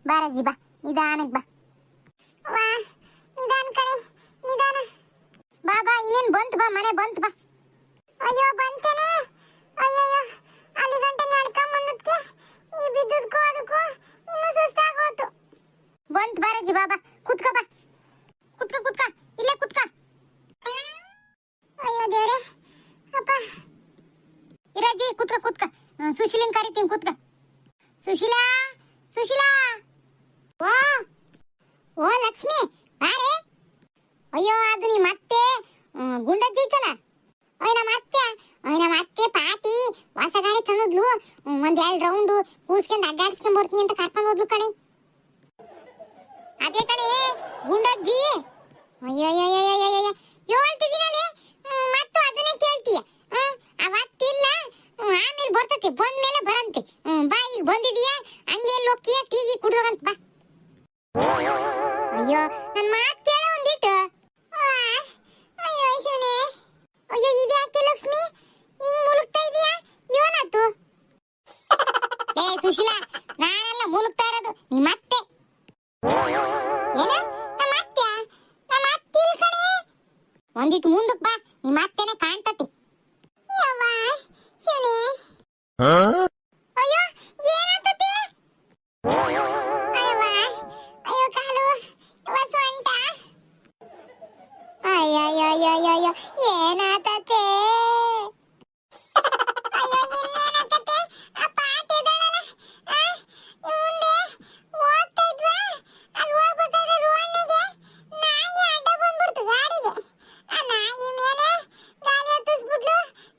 ಬಾರಜ್ಜಿ ಬಾ, ನಿಧಾನಕ್ಕೆ ಬಾ. ವಾ ನಿಧಾನ ಕಣೆ, ನಿಧಾನ. ಬಾ ಬಾ, ಇನ್ನೇನು ಬಂತು ಬಾ, ಮನೆ ಬಂತು ಬಾ. ಅಯ್ಯೋ ಬಂತೇನೆ. ಅಯ್ಯಯ್ಯೋ, ಅಲ್ಲಿ ಗಂಟೆ ನಡ್ಕೊಂಬಂದಕ್ಕೆ ಈ ಬಿದ್ದದಕ್ಕೂ ಅದಕ್ಕೂ ಇನ್ನೂ ಸುಸ್ತಾಗೋತು. ಬಂತು ಬಾರಜ್ಜಿ, ಬಾ ಬಾ, ಕುತ್ಕೋ ಬಾ, ಕುತ್ಕೋ ಕುತ್ಕೋ, ಇಲ್ಲೇ ಕುತ್ಕೋ. ಅಯ್ಯೋ ದೇವ್ರೆ, ಅಪ್ಪ. ಇರಜ್ಜಿ ಕುತ್ಕೋ ಕುತ್ಕೋ, ಸುಶೀಲಿನ್ ಕರಿತೀನಿ, ಕುತ್ಕೋ. ಸುಶೀಲಾ, ಸುಶೀಲಾ. ಓ ಓ ಲಕ್ಷ್ಮಿ, ಬಾರೆ. ಅಯ್ಯೋ ಅದು ನಿಮ್ಮ ಅತ್ತೆ ಗುಂಡಜ್ಜಿ ಇತ್ತಲ್ಲ, ನಮ್ಮ ಅತ್ತೆ ಪಾತಿ ಹೊಸ ಗಾಡಿ ತಂದಿದ್ಲು. ಒಂದ್ 2 ರೌಂಡು ಕೂಸ್ಕೊಂಡು ಅಡ್ಡಾಡ್ಸ್ಕೊಂಡ್ ಬರ್ತೀನಿ ಅಂತ ಕರ್ಕೊಂಡು ಹೋದ್ಲು ಕಣೆ. ಅದೇ ಕಣೆ ಗುಂಡಜ್ಜಿ. ಅಯ್ಯಯ್ಯಯ್ಯಯ್ಯಯ್ಯ, ಹೇಳ್ತಿದ್ದೀನಲ್ಲಿ ಮತ್ತು ಅದನ್ನೇ ಕೇಳ್ತೀಯ. ಅವತ್ತಿಲ್ಲ, ಆಮೇಲೆ ಬರ್ತತೆ, ಬಂದ್ಮೇಲೆ ಬರಂತೆ. ಬಾ, ಈಗ ಬಂದಿದೀಯಾ, ಹಂಗೆ ಲೋಕಿಯ ಟೀಗಿ ಕುಡ್ದೋಗಂತ ಬಾ. ಅಯ್ಯೋ ನನ್ನ ಮಾತು ಕೇಳ ಒಂದಿಟ್ಟು. ಅಯ್ಯೋ ಶಿವನೇ, ಅಯ್ಯೋ ಇದು ಯಾಕೆ ಲಕ್ಷ್ಮಿ ಹಿಂಗ್ ಮುಳುಗ್ತಾ ಇದೀಯಾ? ಏನಾಯ್ತು? ಏ ಸುಶೀಲಾ, ನಾನೆಲ್ಲ ಮುಳುಗ್ತಾ ಇರೋದು ನಿಮ್ಮ ಅತ್ತೆ. ಏನು ನಮ್ಮ ಅತ್ತೆ? ನಮ್ಮ ಅತ್ತೆ ಇಲ್ಲ ಕಣೆ. ಒಂದಿಟ್ಟು ಮುಂದಕ್ಕೆ ಬಾ, ನಿಮ್ಮ ಅತ್ತೆನೇ ಕಾಣ್ತತಿ. ಯವ್ವ ಶಿವನೇ. ಅಯ್ಯೋ ಏನಾಗ್ತತಿ? ಅಯ್ಯವ್ವ, ಅಯ್ಯೋ ಕಾಲು, ಯವ್ವ ಸೊಂಟ. ಅಯ್ಯಯ್ಯಯ್ಯಯ್ಯಯ್ಯೋ, ಏನಾಗ್ತತೆ? ಅಯ್ಯೋ ಇನ್ನೇನಾಗ್ತತೆ? ಆ ಪಾಟಿ ಇದ್ದಾಳಲ್ಲ, ಮುಂದೆ ಹೋಗ್ತಾ ಇದ್ವಾ, ಅಲ್ಲಿ ಹೋಗ್ಬೇಕಾದ್ರೆ ರೋಡ್ನಿಗೆ ನಾಯಿ ಅಡ್ಡ ಬಂದ್ಬಿಡ್ತು ಗಾಡಿಗೆ. ಆ ನಾಯಿ ಮೇಲೆ ಗಾಳಿ ಹತ್ತಿಸ್ಬಿಟ್ಲು,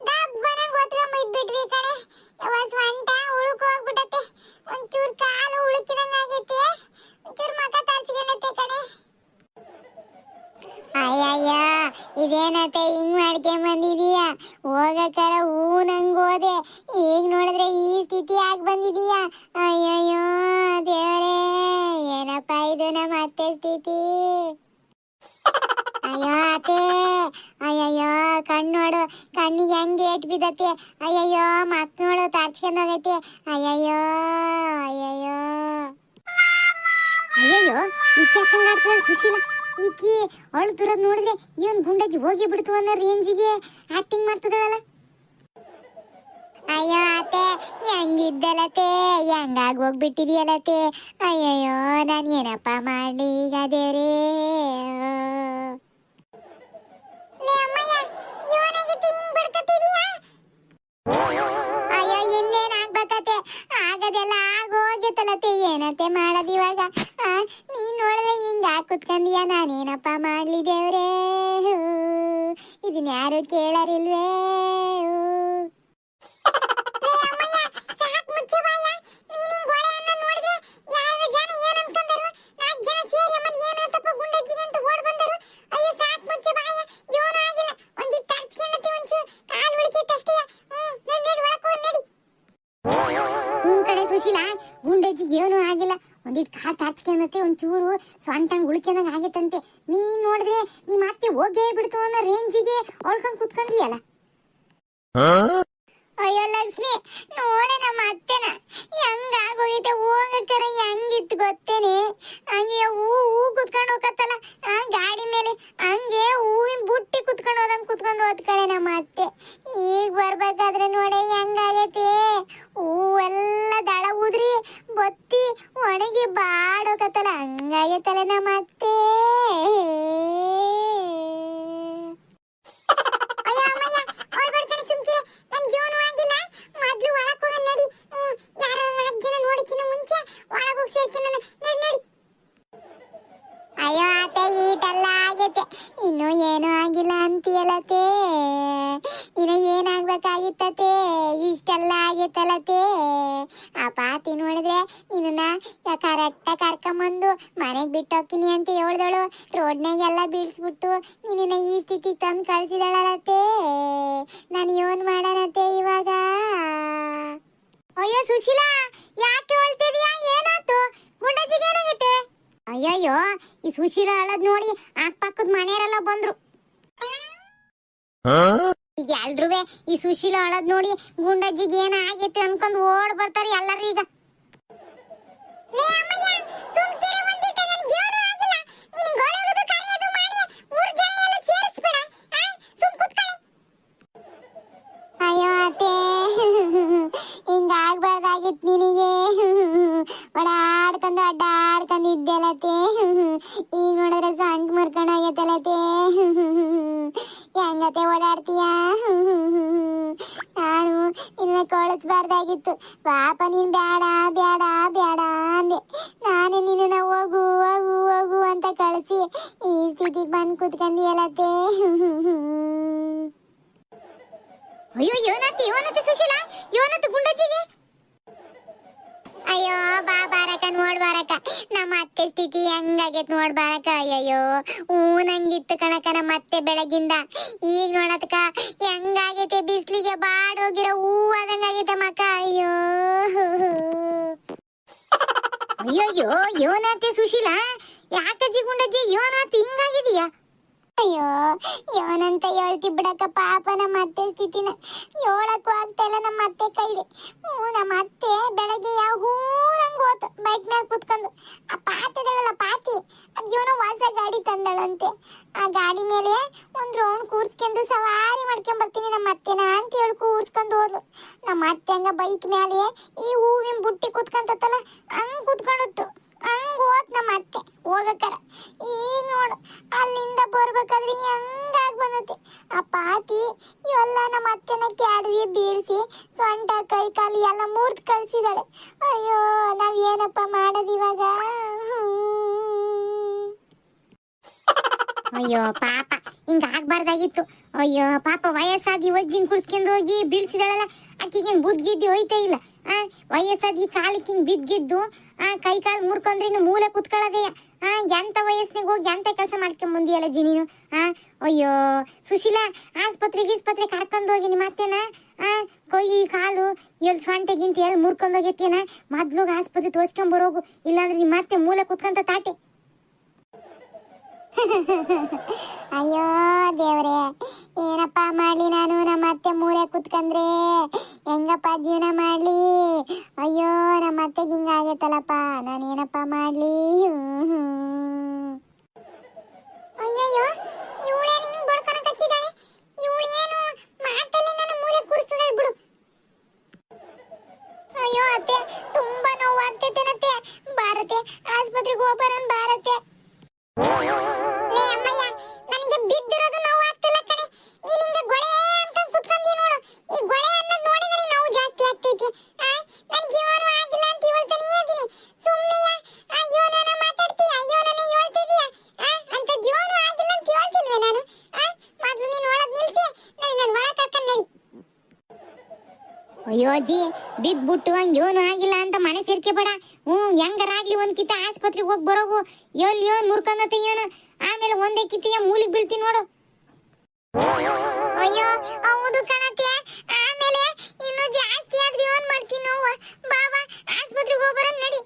ಡಬ್ಬನಂಗ್ ಒತ್ಕೊಂಡ್ ಬಿದ್ಬಿಟ್ವಿ ಕಣೆ. ಯವ್ವ ಸೊಂಟ ಉಳುಕ್ ಹೋಗ್ಬಿಟ್ಟತೆ, ಒಂಚೂರು ಕಾಲು ಉಳುಕಿದಂಗ್ ಆಗೈತೆ, ಒಂಚೂರು ಮಕ ತರ್ಸ್ಕೊಂಡತೆ ಕಣೆ. ಅಯ್ಯಯ್ಯ, ಇದೇನತ್ತೆ ಹಿಂಗ್ ಮಾಡ್ಕೊಂಡ್ ಬಂದಿದೀಯ? ಹೋಗಕ್ಕಾರ ಹೂ ನಂಗ್ ಹೋದೆ, ಈಗ ನೋಡಿದ್ರೆ ಈ ಸ್ಥಿತಿ ಆಗಿ ಬಂದಿದೀಯ. ಅಯ್ಯಯ್ಯೋ ದೇವರೇ, ಏನಪ್ಪ ಇದು ನಮ್ಮ ಅತ್ತೆ ಸ್ಥಿತಿ. ಅಯ್ಯೋ ಅತ್ತೆ, ಅಯ್ಯಯ್ಯೋ ಕಣ್ಣು ನೋಡು, ಕಣ್ಣಿಗೆ ಹೆಂಗೆ ಏಟ್ ಬಿದ್ದತ್ತೆ. ಅಯ್ಯಯ್ಯೋ ಮಕ್ ನೋಡು ತರ್ಸ್ಕೊಂಡ್ ಹೋಗೈತೆ. ಅಯ್ಯಯ್ಯೋ ಅಯ್ಯಯ್ಯೋ ಅಯ್ಯಯ್ಯೋ, ಈಕೆ ಯಾಕಂಗಾಡ್ತಾಳೆ ಸುಶೀಲಾ? ಈಕಿ ಅಳ್ತಿರೋದು ನೋಡಿದ್ರೆ ಇವನ್ ಗುಂಡಜ್ಜಿ ಹೋಗಿ ಬಿಡ್ತು ಅನ್ನೋ ರೇಂಜಿಗೆ ಆಕ್ಟಿಂಗ್ ಮಾಡ್ತಿದ್ದಾಳಲ್ಲ. ಅಯ್ಯೋ ಅತ್ತೆ, ಹೆಂಗಿದ್ದಲತ್ತೆ, ಹೆಂಗಾಗಿ ಹೋಗ್ಬಿಟ್ಟಿದೆಯಲ್ಲತ್ತೆ. ಅಯ್ಯಯ್ಯೋ ನಾನು ಏನಪ್ಪ ಮಾಡ್ಲಿ ಈಗ ದೇವ್ರೇ. ಅಯ್ಯೋ ಇನ್ನೇನ್ ಆಗ್ಬೇಕತ್ತೆ, ಆಗದೆಲ್ಲ ಆಗೋಗಿತ್ತಲತ್ತೆ, ಏನತ್ತೆ ಮಾಡೋದು ಇವಾಗ? ನೀನ್ ನೋಡಿದ್ರೆ ಹಿಂಗ ಕುತ್ಕೊಂಡೀಯ, ನಾನೇನಪ್ಪ ಮಾಡ್ಲಿ ದೇವ್ರೇ. ಇದನ್ನ ಯಾರು ಕೇಳರಿಲ್ವೇ? ಸುಶೀಲಾ, ಗುಂಡಜ್ಜಿಗೆ ಏನೂ ಆಗಿಲ್ಲ, ಒಂದಿಟ್ಟು ಕಾಲು ತಾಚ್ಕೊಂಡತೆ, ಒಂಚೂರು ಸೊಂಟಂಗ್ ಉಳ್ಕೊಂಡಂಗ್ ಆಗೈತಂತೆ. ನೀನ್ ನೋಡಿದ್ರೆ ನಿಮ್ಮ ಅತ್ತೆ ಹೋಗೇ ಬಿಡ್ತು ಅನ್ನೋ ರೇಂಜಿಗೆ ಒಳ್ಕೊಂಡ್ ಕುತ್ಕೊಂಡೀಯಲ್ಲ. ಅಯ್ಯೋ ಲಕ್ಷ್ಮಿ, ನೋಡೆ ನಮ್ಮ ಅತ್ತೆನ ಹೆಂಗಾಗೋಗೈತೆ, ಹೋಗಕ್ಕಾರ ಹೆಂಗಿತ್ತು ಗೊತ್ತೇನೆ. ಹಂಗೆ ಹೂ ಕುತ್ಕೊಂಡು ಹೋಗತ್ತಲ್ಲ ಗಾಡಿ ಮೇಲೆ, ಹಂಗೆ ಹೂವಿನ ಬುಟ್ಟಿ ಕುತ್ಕೊಂಡು ಹೋದಂಗ್ ಕುತ್ಕೊಂಡು ಹೋದ್ ಕಡೆ ನಮ್ಮ ಅತ್ತೆ. ಈಗ ಬರ್ಬೇಕಾದ್ರೆ ನೋಡೆ ಹೆಂಗಾಗೈತೆ, ಹೂವೆಲ್ಲ ದಳ ಉದ್ರಿ ಬತ್ತಿ ಒಣಗಿ ಬಾಡೋಕತ್ತಲ್ಲ, ಹಂಗಾಗೈತಲ್ಲ ನಮ್ಮ ಅತ್ತೆ. ಅಯ್ಯೋ ಆತ ಈಟೆಲ್ಲ ಆಗೈತೆ, ಇನ್ನು ಏನೂ ಆಗಿಲ್ಲ ಅಂತೀಯಲತೆ. ಇನ್ನು ಏನಾಗ್ಬೇಕಾಗಿತ್ತತೆ, ಇಷ್ಟೆಲ್ಲ ಆಗೈತಲತೆ. ಆ ಪಾತಿ ನೋಡಿದ್ರೆ ನಿನ್ನ ಕರೆಕ್ಟಾಗಿ ಕರ್ಕೊಂಬಂದು ಮನೆಗೆ ಬಿಟ್ಟೋಗ್ತೀನಿ ಅಂತ ಹೇಳ್ದಳು, ರೋಡ್ನಾಗೆಲ್ಲ ಬೀಳ್ಸ್ಬಿಟ್ಟು ನಿನ್ನ ಈ ಸ್ಥಿತಿ ತಂದು ಕಳ್ಸಿದಳಲತೆ. ನಾನು ಏನು ಮಾಡೋಣತೆ ಇವಾಗ? ಅಯ್ಯೋ ಸುಶೀಲಾ, ಯಾಕೆ ಹೇಳ್ತಿದ್ಯಾ? ಏನಾಯ್ತು? ಗುಂಡಜ್ಜಿಗೆ ಏನಾಗೈತೆ? ಅಯ್ಯಯ್ಯೋ, ಈ ಸುಶೀಲಾ ಅಳದ್ ನೋಡಿ ಅಕ್ಕಪಕ್ಕದ ಮನೆಯವರೆಲ್ಲ ಬಂದ್ರು. ಈಗ ಎಲ್ರುವೆ ಈ ಸುಶೀಲಾ ಅಳದ್ ನೋಡಿ ಗುಂಡಜ್ಜಿಗೆ ಏನ ಆಗೈತೆ ಅನ್ಕೊಂಡ್ ಓಡ್ ಬರ್ತಾರೆ ಎಲ್ಲರೂ. ಈಗ ಅಡ್ಡಾಡ್ಕೊಂಡಿದ್ದೆಲತೆ ಈಗ ನೋಡಿದ್ರೆ ಸೊಂಟ ಮುರ್ಕೊಂಡು ಹೋಗೈತಲತೆ ಹೆಂಗತೆ ಓಡಾಡ್ತೀಯ ನಾನು ನಿನ್ನ ಕಳಿಸ್ಬಾರ್ದಾಗಿತ್ತು ಪಾಪ ನೀನ್ ಬೇಡ ಬೇಡ ಬೇಡ ಅಂದೆ ನಾನು ನಿನ್ನ ಹೋಗು ಹೋಗು ಹೋಗು ಅಂತ ಕಳಿಸಿ ಈ ಸ್ಥಿತಿಗೆ ಬಂದು ಕುತ್ಕೊಂಡಿಯಲತೆ ಅಯ್ಯೋ ಯೋನತಿ ಸುಶೀಲಾ ಯೋನತಿ ಗುಂಡಜ್ಜಿಗೆ ಅಯ್ಯೋ ಬಾರಕ ನೋಡ್ಬಾರಕ ನಮ್ಮ ಅತ್ತೆ ಸ್ಥಿತಿ ಹೆಂಗಾಗೈತ್ ನೋಡ್ಬಾರಕ ಅಯ್ಯಯ್ಯೋ ನಂಗಿತ್ತು ಕಣಕ ನಮ್ಮ ಅತ್ತೆ ಬೆಳಗಿಂದ ಈಗ ನೋಡತ್ಕ ಹೆಂಗಾಗೈತೆ ಬಿಸ್ಲಿಗೆ ಬಾಡೋಗಿರೋ ಹೂವಾದಂಗಾಗೈತೆ ಮಕ್ಕ ಅಯ್ಯೋ ಅಯ್ಯಯ್ಯೋ ಯೋನಾತಿ ಸುಶೀಲಾ ಯಾಕಜ್ಜಿ ಗುಂಡಜ್ಜಿ ಯೋನಾತಿ ಹಿಂಗಾಗಿದೀಯಾ ಅಯ್ಯೋ ಯೋನಂತ ಹೇಳ್ತಿ ಬಿಡಕ್ಕ ಪಾಪ ನಮ್ಮ ಅತ್ತೆ ಸ್ಥಿತಿನ ಹೇಳಕ್ಕೂ ಆಗ್ತಾ ಇಲ್ಲ ನಮ್ಮ ಅತ್ತೆ ಕೈಲಿ ನಮ್ಮ ಅತ್ತೆ ಬೆಳಗ್ಗೆ ಯಾವ ಹೂನಂಗ್ ಹೋತು ಬೈಕ್ ಮೇಲೆ ಕುತ್ಕೊಂಡು ಆ ಪಾತಿದಳಲ್ಲ ಪಾತಿ ಅದ್ ಜೀವನ ಹೊಸ ಗಾಡಿ ತಂದಳಂತೆ ಆ ಗಾಡಿ ಮೇಲೆ ಒಂದ್ ರೌಂಡ್ ಕೂರ್ಸ್ಕೊಂಡು ಸವಾರಿ ಮಾಡ್ಕೊಂಡ್ ಬರ್ತೀನಿ ನಮ್ಮ ಅತ್ತೆನ ಅಂತ ಹೇಳಿ ಕೂರ್ಸ್ಕೊಂಡು ಹೋದ್ಲು ನಮ್ಮ ಅತ್ತೆ ಹಂಗ ಬೈಕ್ ಮೇಲೆ ಈ ಹೂವಿನ ಬುಟ್ಟಿ ಕುತ್ಕೊಂತತ್ತಲ್ಲ ಹಂಗ್ ಕುತ್ಕೊಂಡತ್ತು ಹಂಗ ಹೋತ್ ನಮ್ಮ ಅತ್ತೆ ಹೋಗಕ್ಕಾರ ಈಗ ನೋಡು ಅಲ್ಲಿಂದ ಬರ್ಬೇಕಾದ್ರೆ ಹೆಂಗಾಗ್ ಬಂದತೆ ಆ ಪಾತಿ ಇವೆಲ್ಲ ನಮ್ಮ ಅತ್ತೆನ ಕ್ಯಾಡ್ವಿ ಬೀಳ್ಸಿ ಸೊಂಟ ಕೈ ಕಾಲು ಎಲ್ಲ ಮುರ್ದ್ ಕಳ್ಸಿದಾಳೆ ಅಯ್ಯೋ ನಾವ್ ಏನಪ್ಪ ಮಾಡೋದಿವಾಗ ಅಯ್ಯೋ ಪಾಪ ಹಿಂಗ ಆಗ್ಬಾರ್ದಾಗಿತ್ತು ಅಯ್ಯೋ ಪಾಪ ವಯಸ್ಸಾದಿ ವಜ್ಜಿಂಗ್ ಕುಡ್ಸ್ಕೊಂಡು ಹೋಗಿ ಬೀಳ್ಸಿದಾಳಲ್ಲ ಆಕಿಗೆ ಬುದ್ಗಿದ್ದಿ ಹೋಯ್ತಾ ಇಲ್ಲ ವಯಸ್ಸಾದಿ ಕಾಲಕ್ಕೆ ಹಿಂಗ್ ಬಿದ್ಗಿದ್ದು ಕೈ ಕಾಲು ಮುರ್ಕೊಂಡ್ರೆ ಇನ್ನು ಮೂಲೆ ಕುತ್ಕೊಳ್ಳೋದೆಯ ಎಂತ ವಯಸ್ಸಿನಾಗ ಹೋಗಿ ಎಂತ ಕೆಲಸ ಮಾಡ್ಕೊಂಡ್ ಬಂದಿಯಲ್ಲ ಜಿ ನೀನು ಅಯ್ಯೋ ಸುಶೀಲಾ ಆಸ್ಪತ್ರೆ ಕರ್ಕೊಂಡು ಹೋಗಿ ನಿಮ್ಮ ಅತ್ತೆನ ಕೈ ಕಾಲು ಎಲ್ಲಿ ಸೊಂಟೆ ಗಿಂಟಿ ಎಲ್ಲಿ ಮುರ್ಕೊಂಡು ಹೋಗೈತೇನ ಮೊದ್ಲು ಆಸ್ಪತ್ರೆ ತೋರ್ಸ್ಕೊಂಡ್ ಬರೋಗು ಇಲ್ಲಾಂದ್ರೆ ನಿಮ್ಮ ಅತ್ತೆ ಮೂಲೆ ಕುತ್ಕೊಂತ ತಾಟೆ ಅಯ್ಯೋ ದೇವ್ರೆ ಏನಪ್ಪ ಮಾಡ್ಲಿ ನಾನು ನಮ್ಮ ಅತ್ತೆ ಮೂಲೆ ಕುತ್ಕಂದ್ರೆ ಹೆಂಗಪ್ಪ ಜೀವನ ಮಾಡ್ಲಿ ಅಯ್ಯೋ ನಮ್ಮ ಅತ್ತೆಗೆ ಹಿಂಗಾಗೈತಲ್ಲಪ್ಪ ನಾನೇನಪ್ಪ ಮಾಡ್ಲಿ ಅಯ್ಯಯ್ಯೋ ಇವಳೇನು ಹಿಂಗ್ ಬಡ್ಕೊಳಕ್ ಹಚ್ಚಿದಾಳೆ ಇವಳೇನು ಮಾತಲ್ಲಿ ನನ್ನ ಮೂಲೆ ಕೂರಿಸ್ತದೆ ಬಿಡು ಅಯ್ಯೋ ಅತ್ತೆ ತುಂಬಾ ನೋವಾಗ್ತೈತೇನತ್ತೆ ಬಾರತೆ ಆಸ್ಪತ್ರೆಗೆ ಹೋಗ್ಬರೋಣ ಬಾರತೆ ಲೇ ಅಮ್ಮಯ್ಯ ನನಗೆ ಬಿದ್ದಿರೋದು ನೋವು ಆಗ್ತಿಲ್ಲ ಕಣೆ ನೀನ್ ಹಿಂಗೆ ಗೊಳೆ ಅಂತ ಕುತ್ಕೊಂಡಿ ನೋಡು ಈ ಗೊಳೆ ಅನ್ನೋದು ನೋಡಿದ್ರೆ ನೋವು ಜಾಸ್ತಿ ಆಗ್ತೈತಿ ನನ್ ಜೀವನ ಆಗಿಲ್ಲ ಅಂತ ಹೇಳ್ತಾನೆ ಇದೀನಿ ಸುಮ್ಮನೆ ಜೀವನನ ಮಾತಾಡ್ತೀಯ ಜೀವನನ ಹೇಳ್ತಿದೀಯ ಅಂತ ಜೀವನ ಆಗಿಲ್ಲ ಅಂತ ಹೇಳ್ತಿಲ್ವೇ ನಾನು ಮೊದ್ಲು ನೀನು ಒಳಗ್ ನಿಲ್ಸಿ ನನ್ನ ಒಳಗ್ ಕರ್ಕೊಂಡ್ ನಡಿ ಅಯ್ಯೋ ಅಜ್ಜಿ ಬಿದ್ಬಿಟ್ಟು ಹಂಗ ಯೋನು ಆಗಿಲ್ಲ ಅಂತ ಮನೆ ಸೇರ್ಕೆಬೇಡ ಹೆಂಗಾರಾಗ್ಲಿ ಒಂದ್ ಕಿತ್ತ ಆಸ್ಪತ್ರೆಗೆ ಹೋಗಿ ಬರೋಗು ಎಲ್ಲಿ ಯೋನ್ ಮುರ್ಕೊಂಡತೆ ಯೋನು ಆಮೇಲೆ ಒಂದೇ ಕಿತ್ತಿಯ ಮೂಲಿಗೆ ಬೀಳ್ತಿ ನೋಡು ಅಯ್ಯೋ ಹೌದು ಕಣತೆ ಆಮೇಲೆ ಇನ್ನು ಜಾಸ್ತಿ ಆದ್ರೆ ಯೋನ್ ಮಾಡ್ತೀನಿ ನೋವು ಬಾಬಾ ಆಸ್ಪತ್ರೆಗೆ ಹೋಗ್ಬರ ನಡಿ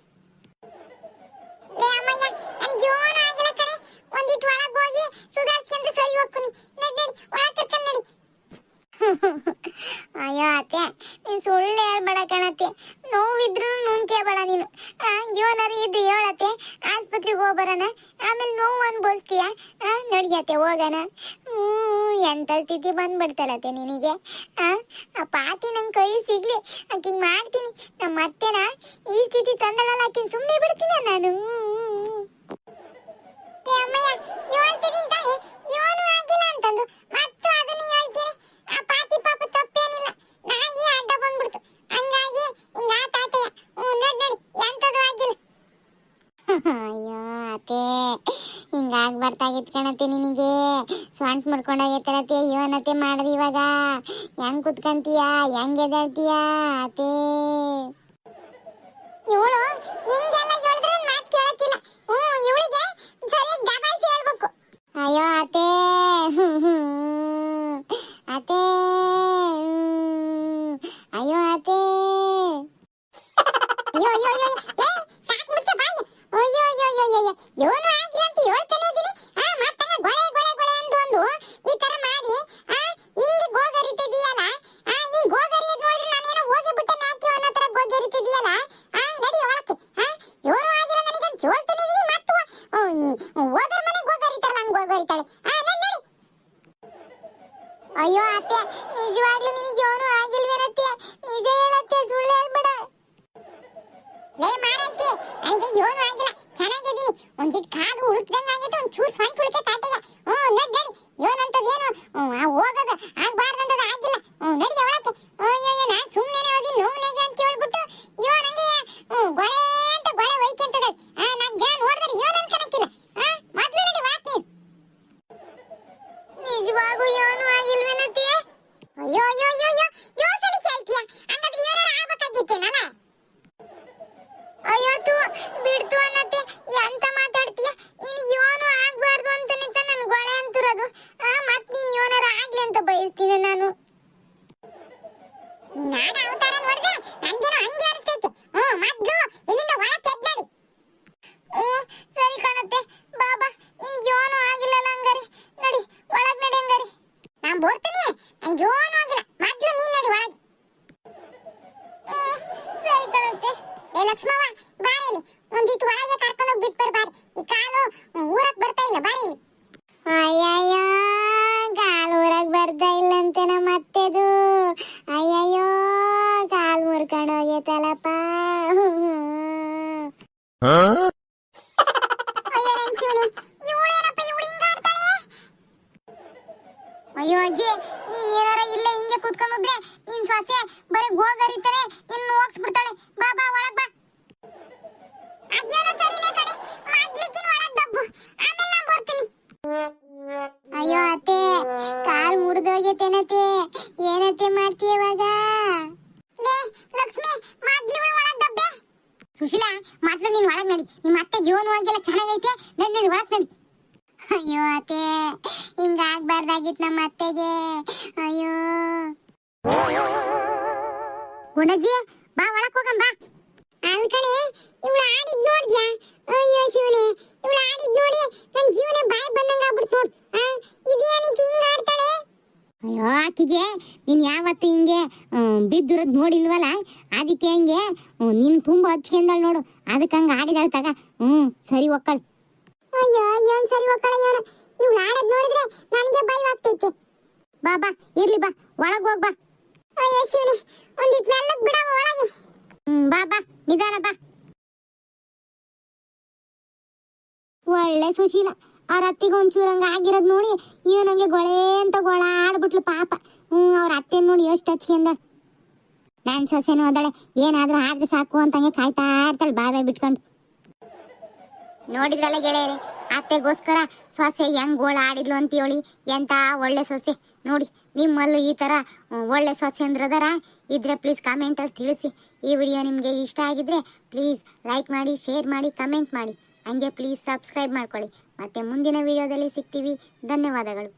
ಲೇ ಅಮ್ಮಯ್ಯ ನನ್ ಯೋನು ಆಗಿಲ್ಲ ಕಣೆ ಒಂದಿಟ್ಟು ಒಳಗ್ ಹೋಗಿ ಸುಧಾರಿಸ್ಕೊಂಡು ಸರಿ ಹೋಗ್ತೀನಿ ನಡಿ ಒಳಗ್ ಕರ್ಕೊಂಡ್ ನಡಿ ಅಯ್ಯೋ ಅತ್ತೆ ನೀನ್ ಸುಳ್ಳು ಹೇಳ್ಬೇಡ ಕಣತ್ತೆ ನೋವಿದ್ರು ನುಂಗ್ಕೇಬೇಡ ನೀನು ಜೀವನಾರಿ ಇದ್ದು ಹೇಳತ್ತೆ ಆಸ್ಪತ್ರೆಗೆ ಹೋಗ್ಬರೋಣ ಆಮೇಲೆ ನೋವು ಅನ್ಭವಿಸ್ತೀಯ ನಡಿಯತ್ತೆ ಹೋಗೋಣ ಎಂತ ಸ್ಥಿತಿ ಬಂದ್ಬಿಡ್ತಲತ್ತೆ ನಿನಗೆ ಆ ಪಾತಿ ನಂಗೆ ಕೈ ಸಿಗ್ಲಿ ಆಕಿಂಗ್ ಮಾಡ್ತೀನಿ ನಮ್ಮ ಅತ್ತೆನ ಈ ಸ್ಥಿತಿ ತಂದಳಲ್ಲ ಆಕಿನ್ ಸುಮ್ಮನೆ ಬಿಡ್ತೀನ ನಾನು ಅಮ್ಮಯ್ಯ ಹೇಳ್ತೀನಿ ತಾನೆ ಇವನು ಆಗಿಲ್ಲ ಅಂತಂದು ಮತ್ತು ಅದನ್ನ ಹೇಳ್ತೀನಿ ಆ ಪಾತಿ ಪಾಪ ತಪ್ಪೇನಿಲ್ಲ ನಾಯಿ ಅಡ್ಡ ಬಂದ್ಬಿಡ್ತು ಹಂಗಾಗಿ ಹಿಂಗ ತಾತೆಯ ನಡಿ ಎಂತದು ಆಗಿಲ್ಲ ಅಯ್ಯೋ ಅತ್ತೆ ಹಿಂಗಾಗ್ಬಾರ್ದಾಗಿತ್ತು ಕಣತ್ತೆ ನಿನಗೆ ಸ್ವಂಟ್ ಮುರ್ಕೊಂಡೋಗೈತರತ್ತೆ ಇವನತ್ತೆ ಮಾಡ್ದು ಇವಾಗ ಹೆಂಗ್ ಕುತ್ಕಂತೀಯ ಹೆಂಗ್ ಎದಾಳ್ತೀಯ ಅತ್ತೆ ಇವಳು ಹಿಂಗೆಲ್ಲ ಹೇಳಿದ್ರೆ ಮಾತು ಕೇಳಕ್ಕಿಲ್ಲ ಇವಳಿಗೆ ಸರಿಯಾಗಿ ದಬಾಯಿಸಿ ಹೇಳ್ಬೇಕು ಅಯ್ಯೋ ಅತ್ತೆ ಅತ್ತೆ ಅಯ್ಯೋ ಅತ್ತೆ ಅಯ್ಯೋ ಅಯ್ಯೋ ಅಯ್ಯೋ ಸಾಕು ಮುಚ್ಚ ಬಾಯಿ ಅಯ್ಯೋ ಅಯ್ಯೋ ಅಯ್ಯೋ ಅಯ್ಯೋ ಏನು ಆಗಿಲ್ಲ ಅಂತ ಹೇಳ್ತಾನೆ ಇದೀನಿ ಮತ್ತಂಗ ಗೊಳೆ ಗೊಳೆ ಗೊಳೆ ಅಂದು ಈ ತರ ಮಾಡಿ ಹಿಂಗೆ ಗೋಗರಿತಿದೀಯಲ್ಲ ನೀನ್ ಗೋಗರಿಯೋದು ನೋಡಿದ್ರೆ ನಾನೇನೋ ಹೋಗಿ ಬಿಟ್ಟೆ ನಾಕಿ ಅನ್ನೋ ತರ ಗೋಗರಿತಿದೀಯಲ್ಲ ನಡಿ ಒಳಕ್ಕೆ ಅಯ್ಯೋ ನನ್ ಶಿವನೇ, ಇವಳೇನಪ್ಪ ಇವಳು ಹಿಂಗ ಆಡ್ತಾಳೆ? ಅಯ್ಯೋ ಅಜ್ಜಿ, ನೀನ್ ಏನಾರ ಇಲ್ಲೇ ಹಿಂಗೆ ಕೂತ್ಕೊಂಡ್ರೆ ನಿನ್ ಸೊಸೆ ಬರೀ ಗೋಗರಿತಾನೆ, ನಿನ್ನ ಹೋಗ್ಸ್ಬಿಡ್ತಾಳೆ. ಬಾ ಬಾ ಒಳಗ್ ಬಾ. ಅದೇನೋ ಸರಿನೇ ಕಣೆ, ಮೊದ್ಲಿಕ್ಕಿನ ಒಳಗ್ ದಬ್ಬು, ಆಮೇಲೆ ನಾನ್ ಬರ್ತೀನಿ. ಅಯ್ಯೋ ಅತ್ತೆ, ಕಾಲ್ ಮುರಿದೋಗೈತೇನತ್ತೆ, ಏನತ್ತೆ ಮಾಡ್ತೀಯ ಇವಾಗ? ಲೇ ಲಕ್ಷ್ಮಿ, ಮೊದ್ಲು ಒಳಗ್ ದಬ್ಬೆ. ಸುಶೀಲಾ, ಮೊದ್ಲು ನೀನ್ ಒಳಗ್ ನಡಿ, ನಿಮ್ಮ ಅತ್ತೆ ಜೀವನ ಹೋಗಿಲ್ಲ ಚೆನ್ನಾಗೈತೆ, ನಡಿ ಒಳಗ್ ನಡಿ. ಅಯ್ಯೋ ಅತ್ತೆ, ಹಿಂಗ ಆಗ್ಬಾರ್ದಾಗಿತ್ತು ನಮ್ಮ ಅತ್ತೆಗೆ. ಅಯ್ಯೋ ಗುಣಜ್ಜಿ, ಬಾ ಒಳಕ್ ಹೋಗಂ ಬಾ. ಅಲ್ಕಣೆ, ಇವಳು ಆಡಿದ್ ನೋಡ್ದ್ಯಾ? ಅಯ್ಯೋ ಶಿವನೇ, ಇವಳು ಆಡಿದ್ ನೋಡಿ ನನ್ ಜೀವನ ಬಾಯಿ ಬಂದಂಗ ಆಗ್ಬಿಡ್ತು ನೋಡ್. ಇದೇನಿಕ್ಕೆ ಹಿಂಗ ಆಡ್ತಾಳೆ? ಅಯ್ಯೋ ಆಕಿಗೆ ನೀನ್ ಯಾವತ್ತು ಹಿಂಗೆ ಬಿದ್ದಿರೋದ್ ನೋಡಿಲ್ವಲ್ಲ, ಅದಕ್ಕೆ ಹಿಂಗೆ ನಿನ್ ತುಂಬಾ ಹಚ್ಕೊಂಡಾಳ ನೋಡು, ಅದಕ್ಕೆ ಹಂಗ ಆಡಿದಾಳ ತಗ. ಸರಿ ಒಕ್ಕಳ್. ಅಯ್ಯೋ ಏನ್ ಸರಿ ಒಕ್ಕಳ, ಇವಳು ಆಡೋದ್ ನೋಡಿದ್ರೆ ನನ್ಗೆ ಭಯ ಆಗ್ತೈತೆ. ಬಾ ಬಾ, ಇರ್ಲಿ ಬಾ, ಒಳಗ್ ಹೋಗ್ ಬಾ. ಅಯ್ಯೋ ಶಿವನೇ, ಒಂದಿಟ್ ಮೆಲ್ಲಗ್ ಬಿಡವ ಒಳಗೆ. ಬಾ ಬಾ, ನಿಧಾನ ಬಾ. ಒಳ್ಳೆ ಸುಶೀಲ, ಅವ್ರ ಅತ್ತಿಗೆ ಒಂಚೂರು ಹಂಗ ಆಗಿರೋದ್ ನೋಡಿ ಇವನಂಗೆ ಗೊಳೆ ಅಂತ ಗೊಳ ಆಡ್ಬಿಟ್ಲು ಪಾಪ. ಅವ್ರ ಅತ್ತೆ ನೋಡಿ ಎಷ್ಟು ಹಚ್ಕೊಂಡ. ನಾನ್ ಸೊಸೆನೂ ಹೋದಳೆ, ಏನಾದ್ರೂ ಆದ್ರೆ ಸಾಕು ಅಂತಂಗೆ ಕಾಯ್ತಾ ಇರ್ತಾಳೆ ಬಾಬೆ ಬಿಟ್ಕೊಂಡು. ನೋಡಿದ್ರಲ್ಲ ಗೆಳೆಯರೆ, ಅತ್ತೆಗೋಸ್ಕರ ಸೊಸೆ ಹೆಂಗ್ ಗೋಳ ಆಡಿದ್ಲು ಅಂತೀವಳಿ. ಎಂತ ಒಳ್ಳೆ ಸೊಸೆ ನೋಡಿ. ನಿಮ್ಮಲ್ಲೂ ಈ ತರ ಒಳ್ಳೆ ಸೊಸೆ ಅಂದ್ರದರ ಇದ್ರೆ ಪ್ಲೀಸ್ ಕಾಮೆಂಟಲ್ಲಿ ತಿಳಿಸಿ. ಈ ವಿಡಿಯೋ ನಿಮಗೆ ಇಷ್ಟ ಆಗಿದ್ರೆ ಪ್ಲೀಸ್ ಲೈಕ್ ಮಾಡಿ, ಶೇರ್ ಮಾಡಿ, ಕಮೆಂಟ್ ಮಾಡಿ. ಹಂಗೆ ಪ್ಲೀಸ್ ಸಬ್ಸ್ಕ್ರೈಬ್ ಮಾಡ್ಕೊಳ್ಳಿ. ಮತ್ತೆ ಮುಂದಿನ ವಿಡಿಯೋದಲ್ಲಿ ಸಿಗ್ತೀವಿ. ಧನ್ಯವಾದಗಳು.